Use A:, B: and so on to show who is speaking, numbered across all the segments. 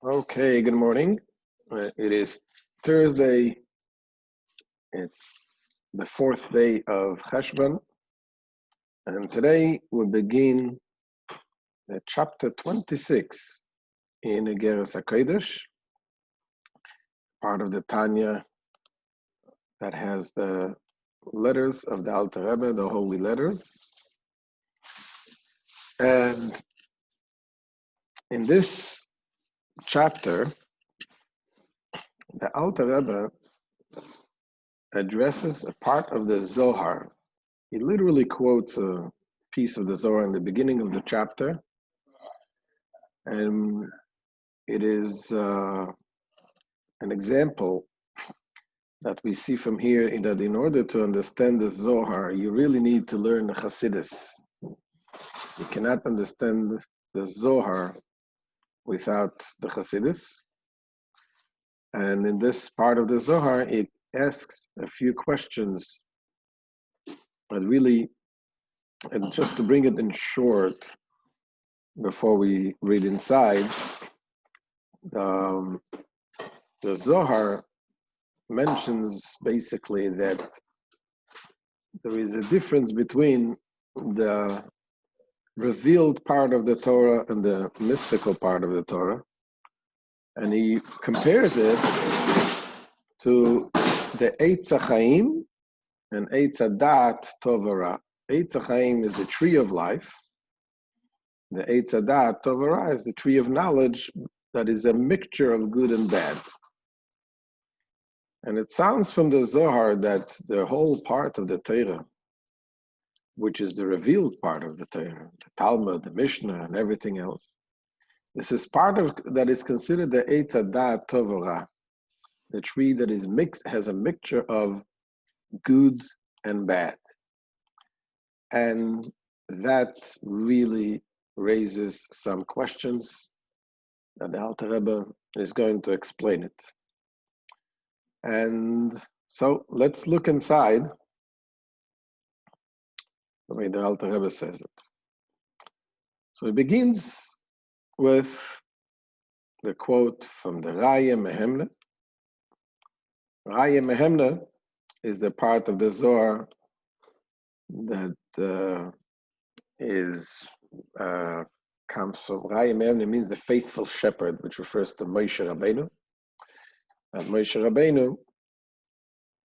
A: Okay, good morning. It is Thursday. It's the fourth day of Cheshvan, and today we begin chapter 26 in Igeret HaKodesh, part of the Tanya that has the letters of the Alter Rebbe, the holy letters. And in this chapter, the Alter Rebbe addresses a part of the Zohar. He literally quotes a piece of the Zohar in the beginning of the chapter, and it is an example that we see from here that in order to understand the Zohar, you really need to learn the Hasidus. You cannot understand the Zohar without the Hasidus. And in this part of the Zohar, it asks a few questions that really, and just to bring it in short, before we read inside, the Zohar mentions basically that there is a difference between the revealed part of the Torah and the mystical part of the Torah. And he compares it to the Eitz HaChaim and Eitz HaDat Tov Ra. Eitz HaChaim is the tree of life. The Eitz HaDat Tov Ra is the tree of knowledge that is a mixture of good and bad. And it sounds from the Zohar that the whole part of the Torah, which is the revealed part of the Torah, the Talmud, the Mishnah, and everything else, this is part of that is considered the Eitz HaDat Tov Ra, the tree that is mixed, has a mixture of good and bad. And that really raises some questions that the Alter Rebbe is going to explain it. And so let's look inside the way the Alter Rebbe says it. So he begins with the quote from the Raya Mehemne. Raya Mehemne is the part of the Zohar that comes from Raya Mehemne, means the faithful shepherd, which refers to Moshe Rabbeinu. And Moshe Rabbeinu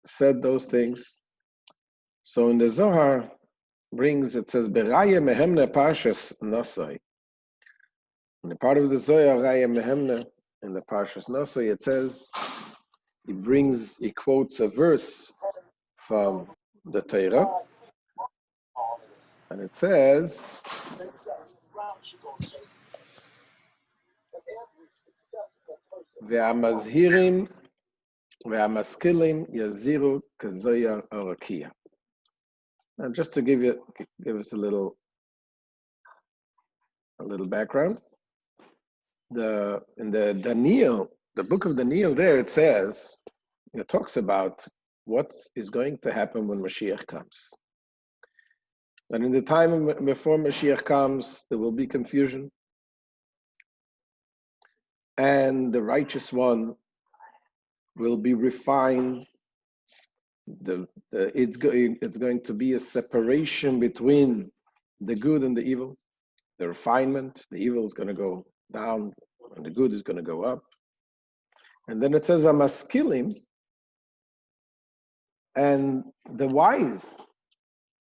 A: said those things. So in the Zohar it says, Beraya Mehemne Parshas Nosai. In the part of the Zohar, Raya Mehemne, in the Parshas Nosai, it says, he quotes a verse from the Torah, and it says, Ve'amazhirim ve'amaskilim yaziru kazoyar orakia. Now, just to give us a little background, in the Daniel, the book of Daniel, there it talks about what is going to happen when Mashiach comes. And in the time before Mashiach comes, there will be confusion, and the righteous one will be refined. It's going to be a separation between the good and the evil. The refinement, the evil is going to go down, and the good is going to go up. And then it says, "V'maskilim," and the wise,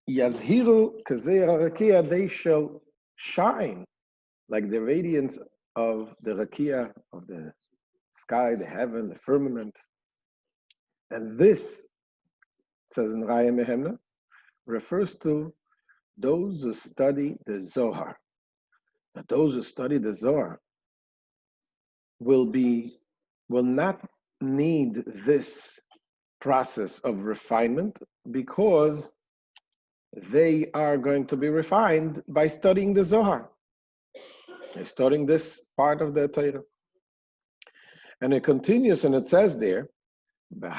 A: yazhiru kazeir rakia, they shall shine like the radiance of the rakia, of the sky, the heaven, the firmament. And this, it says in Raya Mehemne, refers to those who study the Zohar. That those who study the Zohar will not need this process of refinement, because they are going to be refined by studying the Zohar. They're studying this part of the Torah. And it continues, and it says there, but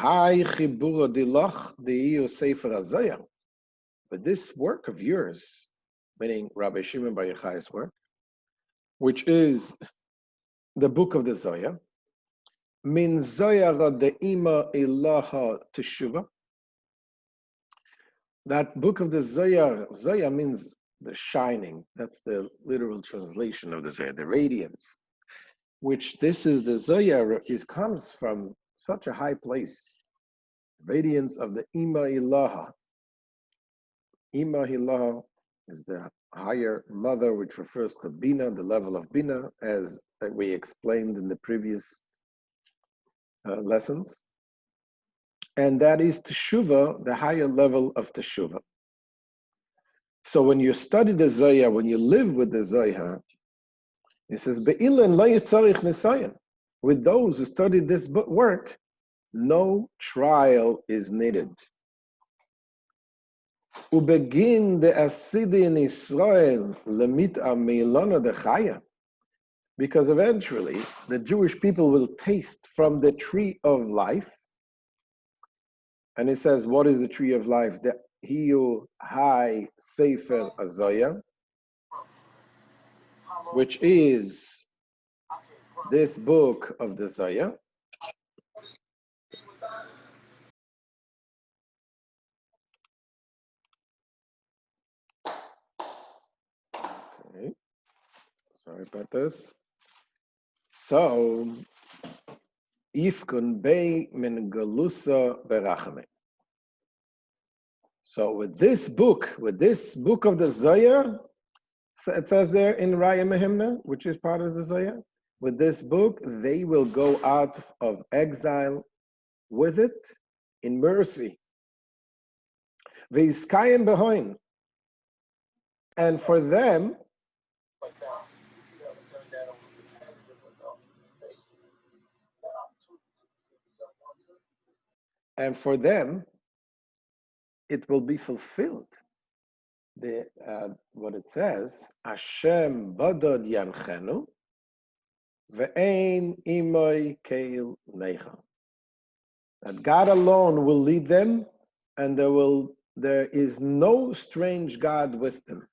A: this work of yours, meaning Rabbi Shimon Bar Yochai's work, which is the book of the Zohar, Min Zohar de Ima Ilaha Teshuva. That book of the Zohar, Zohar means the shining. That's the literal translation of the Zohar, the radiance. Which this is the Zohar, comes from such a high place. Radiance of the Ima Ilaha. Ima Ilaha is the higher mother, which refers to Bina, the level of Bina, as we explained in the previous lessons. And that is Teshuvah, the higher level of Teshuvah. So when you study the Zohar, when you live with the Zohar, it says, Be'ilen lo yitzarich nisayon. With those who study this work, no trial is needed. Ubegin de asidi in Israel lemita meilona de chaya. Because eventually the Jewish people will taste from the tree of life. And it says, what is the tree of life? The Hiyu Hai Sefer Azoya, which is this book of the Zohar. Okay, sorry about this. So, Ifkun Bey min Galusa Berachame. So with this book of the Zohar, it says there in Raya Mehimna, which is part of the Zohar, with this book, they will go out of exile with it in mercy. Veiskayim behoin. And for them, it will be fulfilled. What it says, Hashem badod yanchenu, ve'ein imoy keil necha. That God alone will lead them, and there is no strange God with them.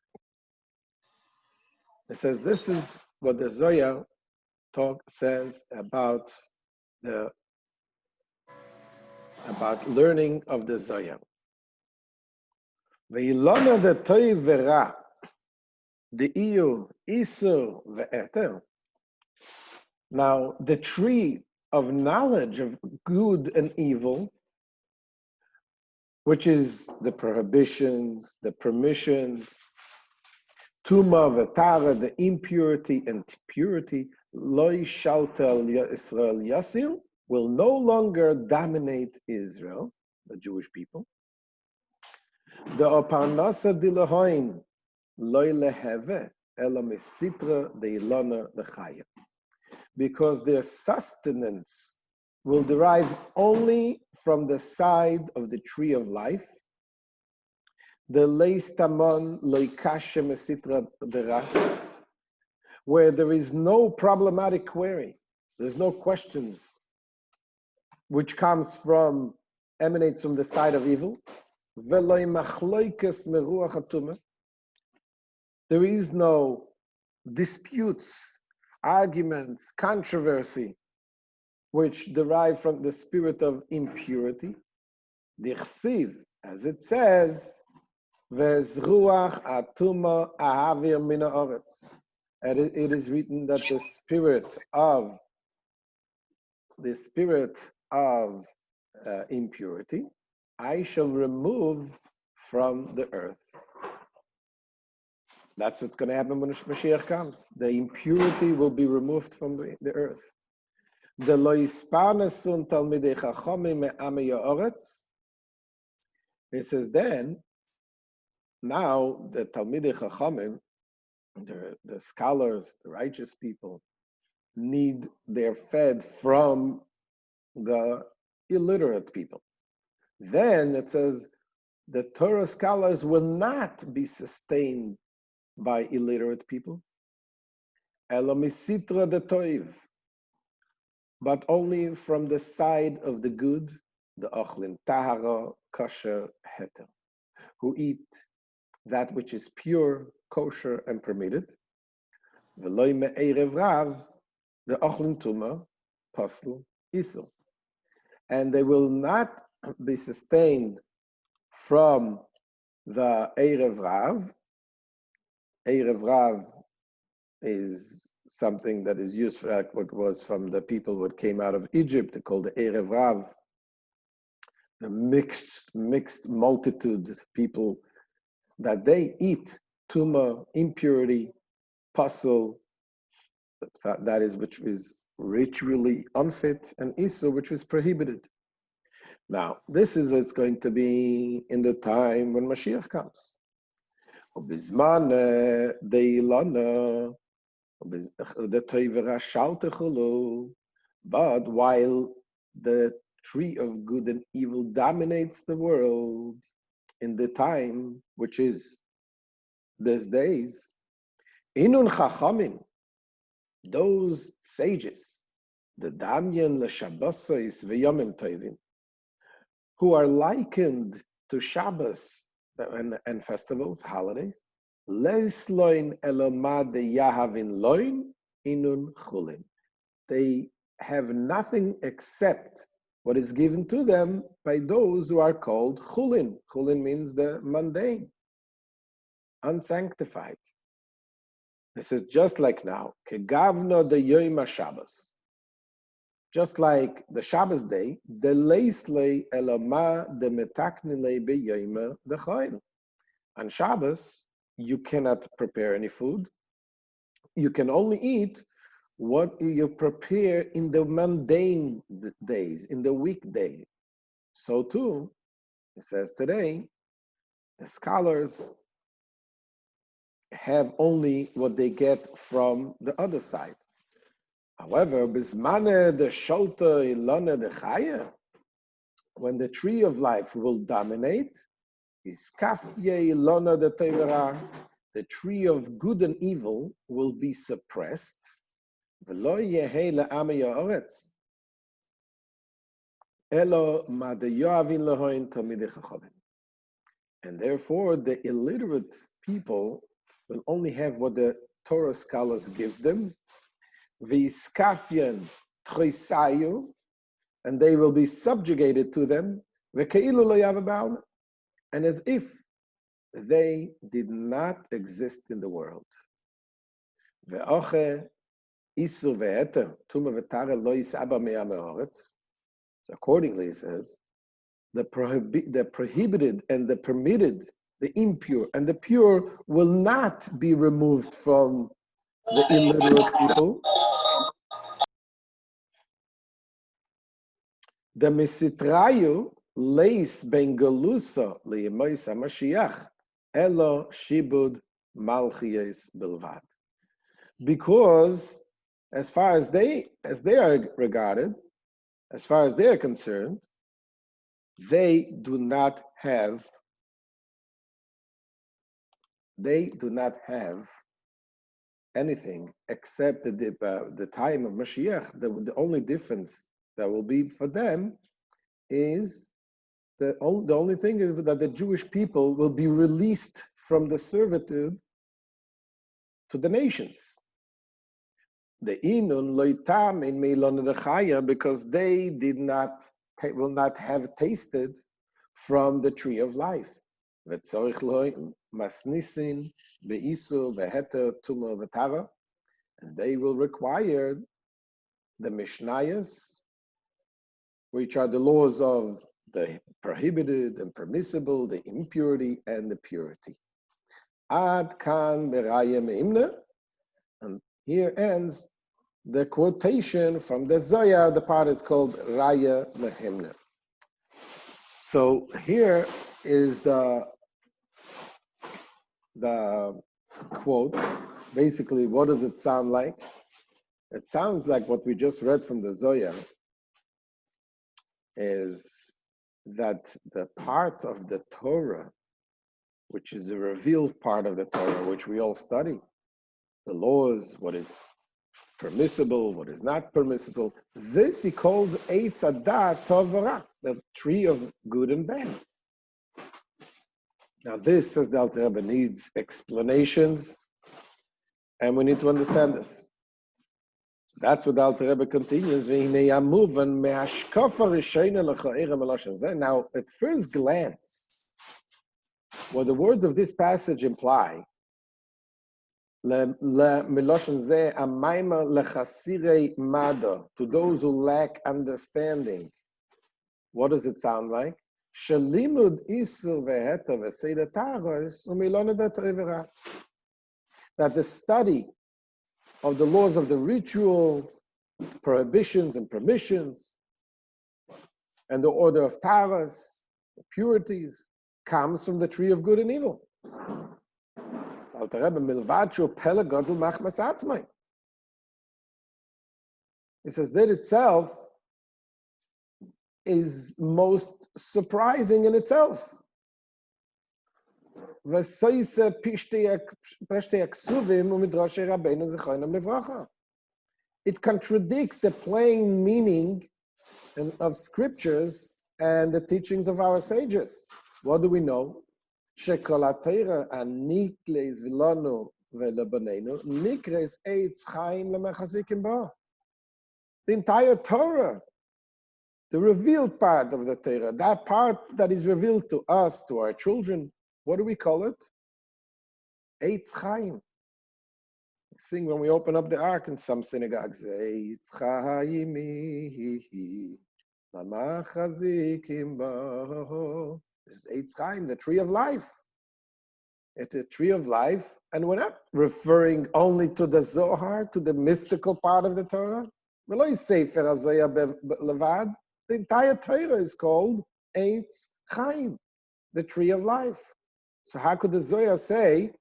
A: It says this is what the Zohar says about learning of the Zohar. Ve'ilona de toiv ve'ra, de'iyu isur ve'eter. Now, the tree of knowledge of good and evil, which is the prohibitions, the permissions, tuma v'tara, the impurity and purity, loy shalta Israel yasir, will no longer dominate Israel, the Jewish people. The oparnasa dilahoin loy leheve ela mesitra deilona lechayim. Because their sustenance will derive only from the side of the tree of life. The leistamon loikashe mesitra derach, where there is no problematic query, there's no questions, which emanates from the side of evil. There is no disputes, arguments, controversy, which derive from the spirit of impurity. Dichsiv, as it says, Vezruach atuma ahavir min haaretz. It is written that the spirit of impurity I shall remove from the earth. That's what's going to happen when Mashiach comes. The impurity will be removed from the earth. The lo yisparnesun talmidei chachamim me'amei haaretz. It says then, now the talmidei chachamim, the scholars, the righteous people, they're fed from the illiterate people. Then it says the Torah scholars will not be sustained by illiterate people. Elo misitra de toiv, but only from the side of the good, the ochlin tahara, kosher, heter, who eat that which is pure, kosher, and permitted. V'loi me'erev rav, the Ochlin Tuma, Pastel, Isu. And they will not be sustained from the Erev Rav. Erev Rav is something that is used for like what was from the people who came out of Egypt, called the Erev Rav, the mixed multitude people that they eat tuma, impurity, puzzle, that is which is ritually unfit, and isu, which is prohibited. Now, this is what's going to be in the time when Mashiach comes. But while the tree of good and evil dominates the world in the time, which is these days, Inun Chachamim, those sages, the Damyan l'Shabbosais v'Yomim Tovim, who are likened to Shabbos and festivals, holidays, Leisloin elomad yahavin loin inun chulin. They have nothing except what is given to them by those who are called chulin. Chulin means the mundane, unsanctified. This is just like now, kegavno de yom Shabbos. Just like the Shabbos day, the leislei eloma de metaknile be yoma de choil. On Shabbos, you cannot prepare any food. You can only eat what you prepare in the mundane days, in the weekday. So too, it says today, the scholars have only what they get from the other side. However, bismane de sholta ilana de chaya, when the tree of life will dominate, iskafye ilana de tevera, the tree of good and evil will be suppressed. V'lo yehe le'amei ha'oretz, elo ma de yoavin lehoin tamidei chachamim. And therefore, the illiterate people will only have what the Torah scholars give them, v'iskafyen tchoisayu, and they will be subjugated to them, v'keilu lo yava ba'alma, and as if they did not exist in the world. Ve'oche isu ve'eter tuma v'tara lo yisaba me'am ha'oretz. So accordingly, it says, the prohibited and the permitted, the impure and the pure will not be removed from the illiterate people. The mesitrayu leis ben galusa leyemois hamashiach elo shibud malchiyes bilvad. Because as far as they are regarded, as far as they are concerned, they do not have anything except the time of Mashiach. The only difference that will be for them is the only thing is that the Jewish people will be released from the servitude to the nations. The inun loitam in meilon dechaya, because they will not have tasted from the tree of life. V'tzorich loim masnisin beisu veheter tuma v'tara, and they will require the Mishnayos, which are the laws of the prohibited and permissible, the impurity and the purity. Ad kan beraya meimna, and here ends the quotation from the Zohar, the part is called Raya Lehimna. So here is the quote. Basically, what does it sound like? It sounds like what we just read from the Zohar is that the part of the Torah, which is a revealed part of the Torah, which we all study, the laws, what is permissible, what is not permissible, this he calls Eitz Hadat Tov V'Ra, the tree of good and bad. Now this, says the Alter Rebbe, needs explanations, and we need to understand this. That's what the Alter Rebbe continues. Now, at first glance, what the words of this passage imply, to those who lack understanding, what does it sound like? That the study of the laws of the ritual, prohibitions and permissions, and the order of taras, the purities, comes from the tree of good and evil. He says that itself is most surprising in itself. It contradicts the plain meaning of scriptures and the teachings of our sages. What do we know? The entire Torah, the revealed part of the Torah, that part that is revealed to us, to our children, what do we call it? Eitz Chaim. We sing when we open up the ark in some synagogues. Eitz Chaim, lama chazikim bo. This is Eitz Chaim, the tree of life. It's a tree of life, and we're not referring only to the Zohar, to the mystical part of the Torah. The entire Torah is called Eitz Chaim, the tree of life. So how could the Zohar say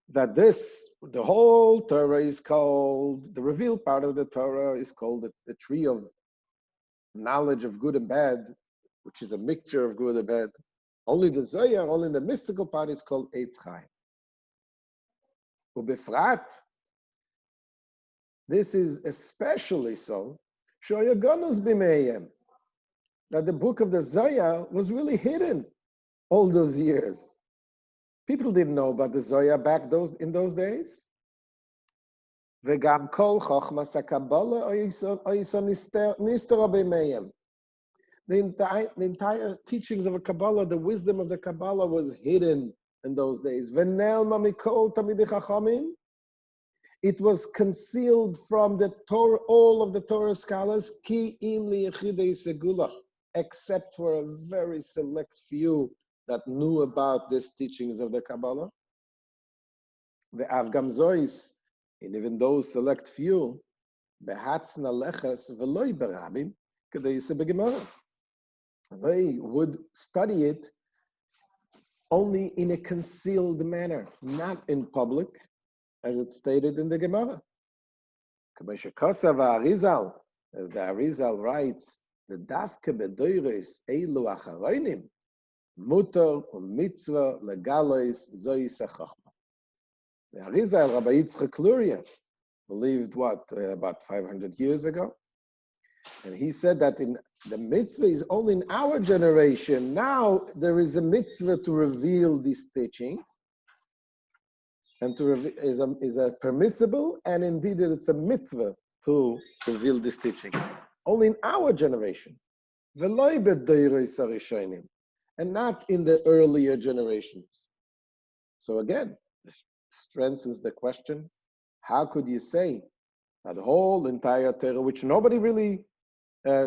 A: that the whole Torah is called, the revealed part of the Torah is called the tree of knowledge of good and bad, which is a mixture of good and bad. Only the Zohar, only the mystical part is called Eitz Chaim. Ubefrat, this is especially so, Shoyagonus b'meiyem, that the book of the Zohar was really hidden all those years. People didn't know about the Zohar back in those days. V'gam kol chochmas hakabala oison nistera b'meiyem. The entire teachings of a Kabbalah, the wisdom of the Kabbalah was hidden in those days. It was concealed from the Torah, all of the Torah scholars, except for a very select few that knew about these teachings of the Kabbalah. The Avgam Zois, and even those select few, they would study it only in a concealed manner, not in public, as it's stated in the Gemara. As the Arizal writes, the dafke bedoires eilu acharonim, mutar u'mitzvah legalois zois hachachma. The Arizal, Rabbi Yitzchak Luria, believed about 500 years ago. And he said that in the mitzvah is only in our generation. Now there is a mitzvah to reveal these teachings, and is a permissible, and indeed it's a mitzvah to reveal this teaching. Only in our generation, and not in the earlier generations. So again, this strengthens the question: how could you say that the whole entire Torah, which nobody really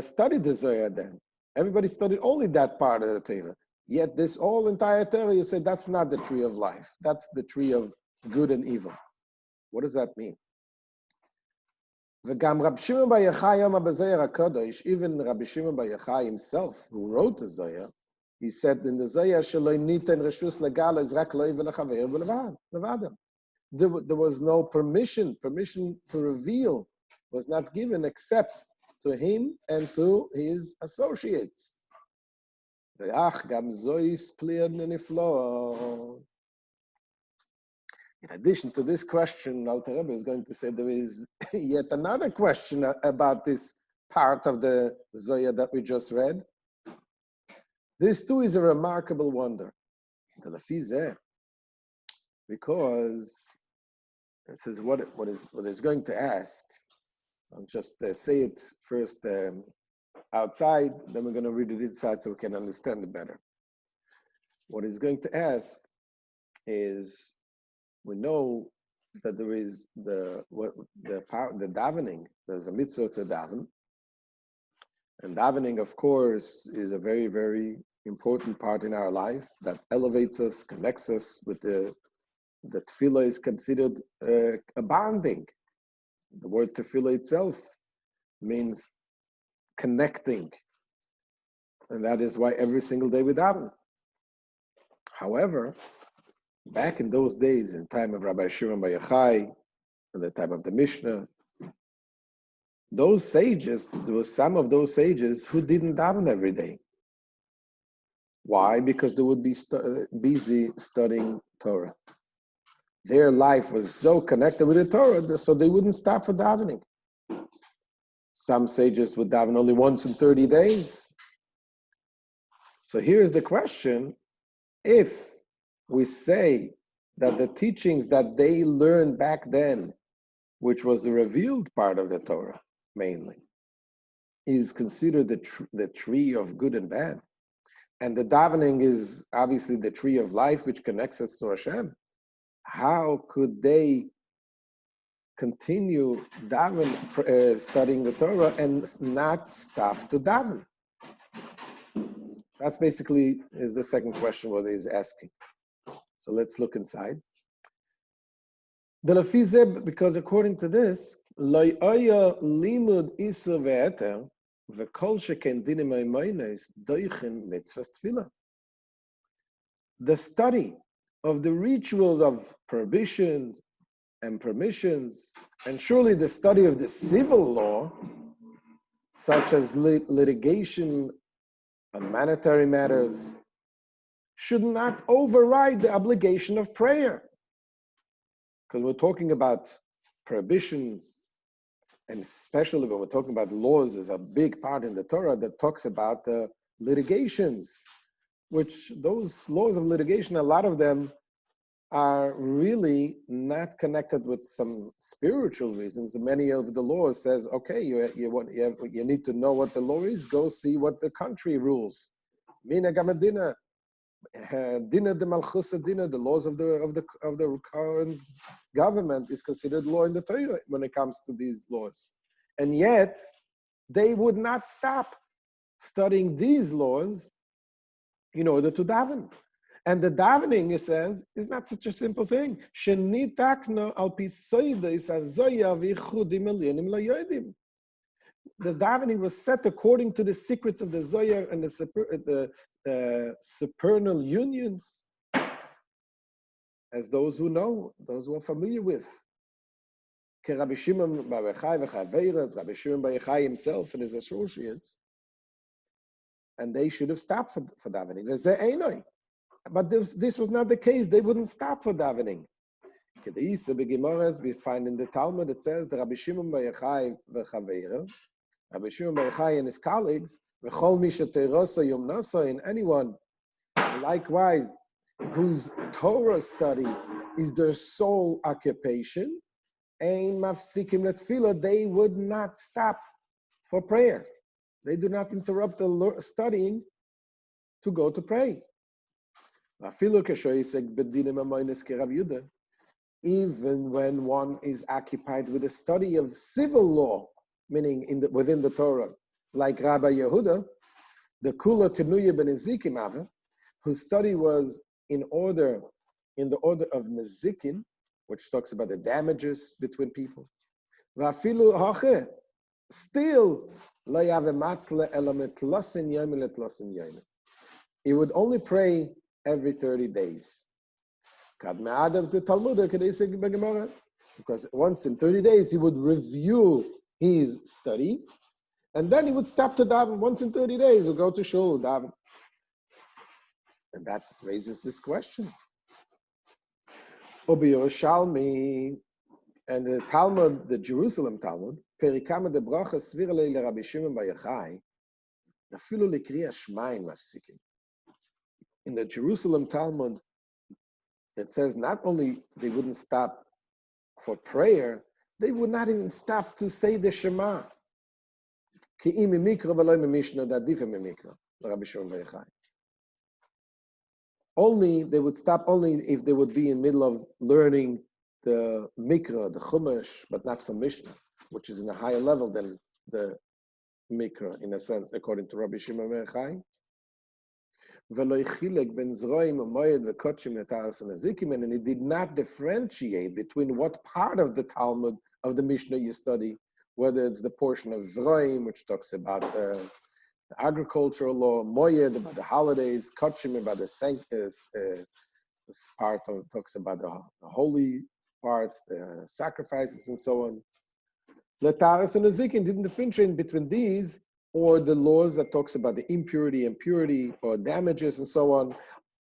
A: studied the Zohar then. Everybody studied only that part of the Torah. Yet this whole entire Torah, you say that's not the tree of life. That's the tree of good and evil. What does that mean? Even Rabbi Shlomo Zalman himself, who wrote the Zohar, he said in the Zohar, there was no permission to reveal was not given except to him and to his associates. In addition to this question, Alter Rebbe is going to say there is yet another question about this part of the Zohar that we just read. This too is a remarkable wonder. Because it says what is going to ask I'll just say it first outside, then we're going to read it inside so we can understand it better. What he's going to ask is, we know that there is the davening. There's a mitzvah to daven, and davening, of course, is a very, very important part in our life that elevates us, connects us with the tefillah is considered a bonding. The word tefillah itself means connecting, and that is why every single day we daven. However, back in those days, in time of Rabbi Shimon Bar Yochai, in the time of the Mishnah, those sages, there were some of those sages who didn't daven every day. Why? Because they would be busy studying Torah. Their life was so connected with the Torah, so they wouldn't stop for davening. Some sages would daven only once in 30 days. So here's the question. If we say that the teachings that they learned back then, which was the revealed part of the Torah mainly, is considered the tree of good and bad, and the davening is obviously the tree of life which connects us to Hashem, how could they continue studying the Torah and not stop to daven? That's basically is the second question what he's asking. So let's look inside. Because according to this, limud iser ve'eter v'kol sheken dinim ha'imonos doichen mitzvahs tefillah. The study of the rituals of prohibitions and permissions, and surely the study of the civil law, such as litigation on monetary matters, should not override the obligation of prayer. Because we're talking about prohibitions, and especially when we're talking about laws, is a big part in the Torah that talks about litigations, which those laws of litigation, a lot of them are really not connected with some spiritual reasons. Many of the laws says, okay, you need to know what the law is, go see what the country rules. Mina gamadina. Dina de Malchusa Dina, the laws of the current government is considered law in the Torah when it comes to these laws. And yet, they would not stop studying these laws in order to daven. And the davening, it says, is not such a simple thing. The davening was set according to the secrets of the Zohar and the supernal unions, as those who know, those who are familiar with. Rabbi Shimon Bar Yochai Rabbi Shimon Bar Yochai himself and his associates, and they should have stopped for davening. But this was not the case. They wouldn't stop for davening. We find in the Talmud, it says, the Rabbi Shimon Bar Yochai Rabbi Shimon Bar Yochai and his colleagues, and anyone, likewise, whose Torah study is their sole occupation, they would not stop for prayer. They do not interrupt the studying to go to pray. Even when one is occupied with the study of civil law, meaning within the Torah, like Rabbi Yehuda, the Kula Tenuya ben Nezikim, whose study was in the order of Nezikin, which talks about the damages between people. Still, he would only pray every 30 days. Because once in 30 days, he would review his study, and then he would stop to daven. Once in 30 days, he'll go to shul, daven. And that raises this question. Obi Yerushalmi, and the Talmud, the Jerusalem Talmud, Perikama de Bracha Svirle le Rabbi Shimon Bar Yochai, Afilu lekriya Shmaim mafsikim. In the Jerusalem Talmud, it says not only they wouldn't stop for prayer, they would not even stop to say the Shema. Only, they would stop only if they would be in the middle of learning the Mikra, the Chumash, but not from Mishnah, which is in a higher level than the Mikra, in a sense, according to Rabbi Shimon ben Yochai. And he did not differentiate between what part of the Talmud, of the Mishnah you study, whether it's the portion of Zroim, which talks about the agricultural law, Moyed, about the holidays, Kotchim, about the this part of, talks about the holy parts, the sacrifices, and so on. Letaris and Ezekiel didn't differentiate between these or the laws that talks about the impurity and purity or damages and so on.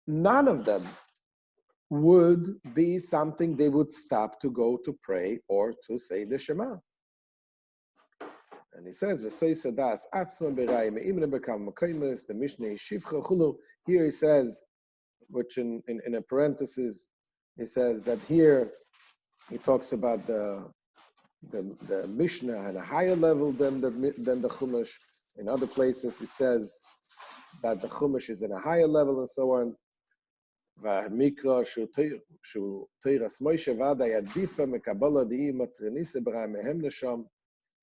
A: None of them would be something they would stop to go to pray or to say the Shema. And he says, the Mishnah Shivcha Chulu. Here he says, which in a parenthesis, he says that here he talks about the Mishnah at a higher level than the Chumash. In other places, he says that the Chumash is in a higher level and so on. והמקרא שהוא תירס מוישה ודאי עדיפה מקבלה דהי מטרניסה ברא מהם לשם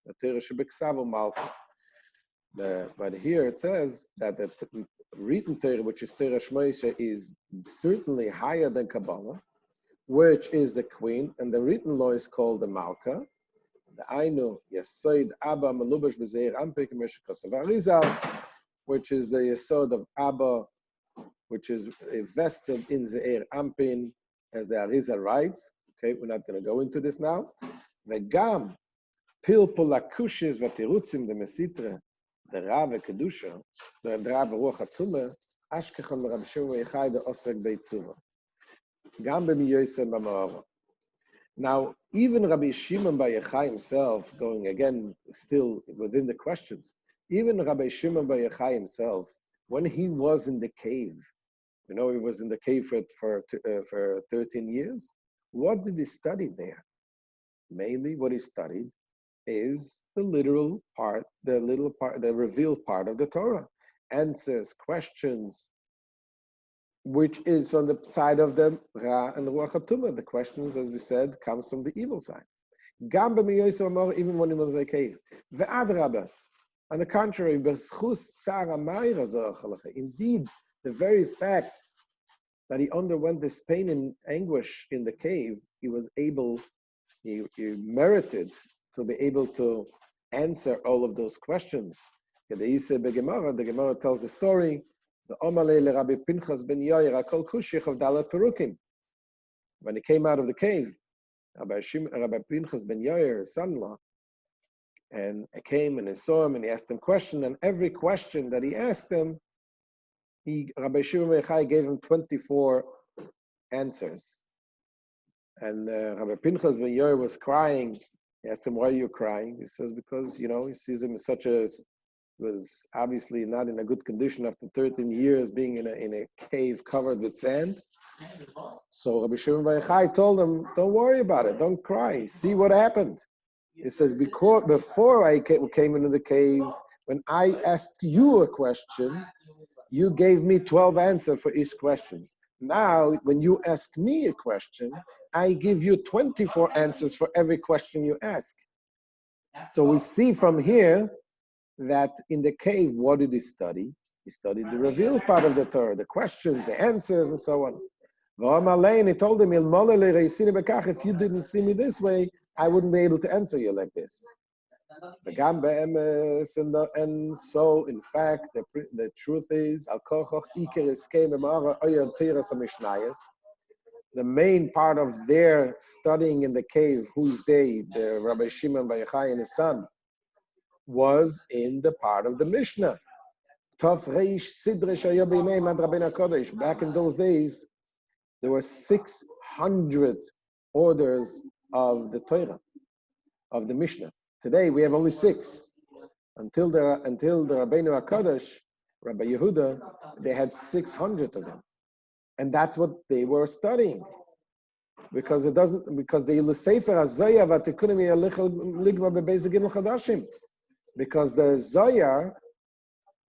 A: לתירא שבכסב ומלכה. But here it says that the written Torah, which is Torah Shmoisha, is certainly higher than Kabbalah, which is the queen, and the written law is called the Malka. The Ainu Yesod Abba Melubash B'Zeir Ampik Meshikosav Arizal, which is the Yesod of Abba, which is vested in Zeir Ampin, as the Arizal writes. Okay, we're not going to go into this now. Vegam Pilpul Akushis Vatirutzim the Mesitre, the Rav Kedusha, the Rav Ruach HaTumah, Ashkechon Rabbi Shimon Yochai the Osek Beituva. Gam B'Miyosem B'Ma'ara. Now, even Rabbi Shimon bar Yochai himself, going again, still within the questions, even Rabbi Shimon bar Yochai himself, when he was in the cave, he was in the cave for 13 years, what did he study there? Mainly what he studied is the literal part, the revealed part of the Torah. Answers, questions, which is from the side of the Ra and Ruach HaTumah. The questions, as we said, comes from the evil side. Gam b'miyoyso amor, even when he was in the cave. Ve'ad rabba. On the contrary, indeed, the very fact that he underwent this pain and anguish in the cave, he merited to be able to answer all of those questions. The Gemara tells the story. When he came out of the cave, Rabbi Pinchas ben Yair, his son-in-law, and he came and he saw him and he asked him question, and every question that he asked him, Rabbi Shimon ben Yochai gave him 24 answers. And Rabbi Pinchas ben Yair was crying. He asked him, "Why are you crying?" He says, "Because he sees him as was obviously not in a good condition after 13 years being in a cave covered with sand." So Rabbi Shimon bar Yochai told him, "Don't worry about it. Don't cry. See what happened." He says, before I came into the cave, when I asked you a question, you gave me 12 answers for each question. Now, when you ask me a question, I give you 24 answers for every question you ask. So we see from here that in the cave, what did he study? He studied the revealed part of the Torah, the questions, the answers, and so on. And he told him, if you didn't see me this way, I wouldn't be able to answer you like this. And so, in fact, the truth is, the main part of their studying in the cave, who's they, the Rabbi Shimon bar Yochai and his son, was in the part of the Mishnah. Back in those days, there were 600 orders of the Torah, of the Mishnah. Today we have only 6. Until the Rabbeinu HaKodesh, Rabbi Yehuda, they had 600 of them. And that's what they were studying. because it doesn't, because the Sefer HaZoyar v'Tikunim ligma bebeis Gimel Chadashim. Because the Zoyar,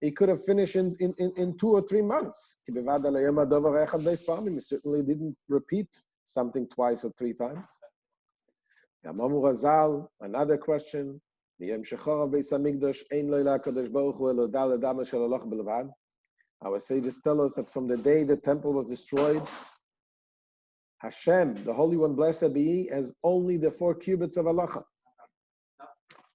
A: he could have finished in 2 or 3 months. He certainly didn't repeat something twice or 3 times. Another question. Our sages tell us that from the day the temple was destroyed, Hashem, the Holy One, blessed be He, has only the 4 cubits of halacha.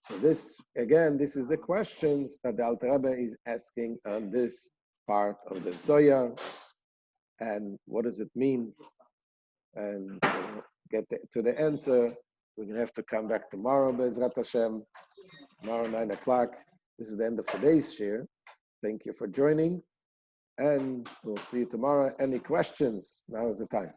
A: So this, again, this is the questions that the Alter Rebbe is asking on this part of the Zohar, and what does it mean? And to get to the answer, we're going to have to come back tomorrow, Be'ezrat Hashem, tomorrow 9 o'clock. This is the end of today's shir. Thank you for joining, and we'll see you tomorrow. Any questions? Now is the time.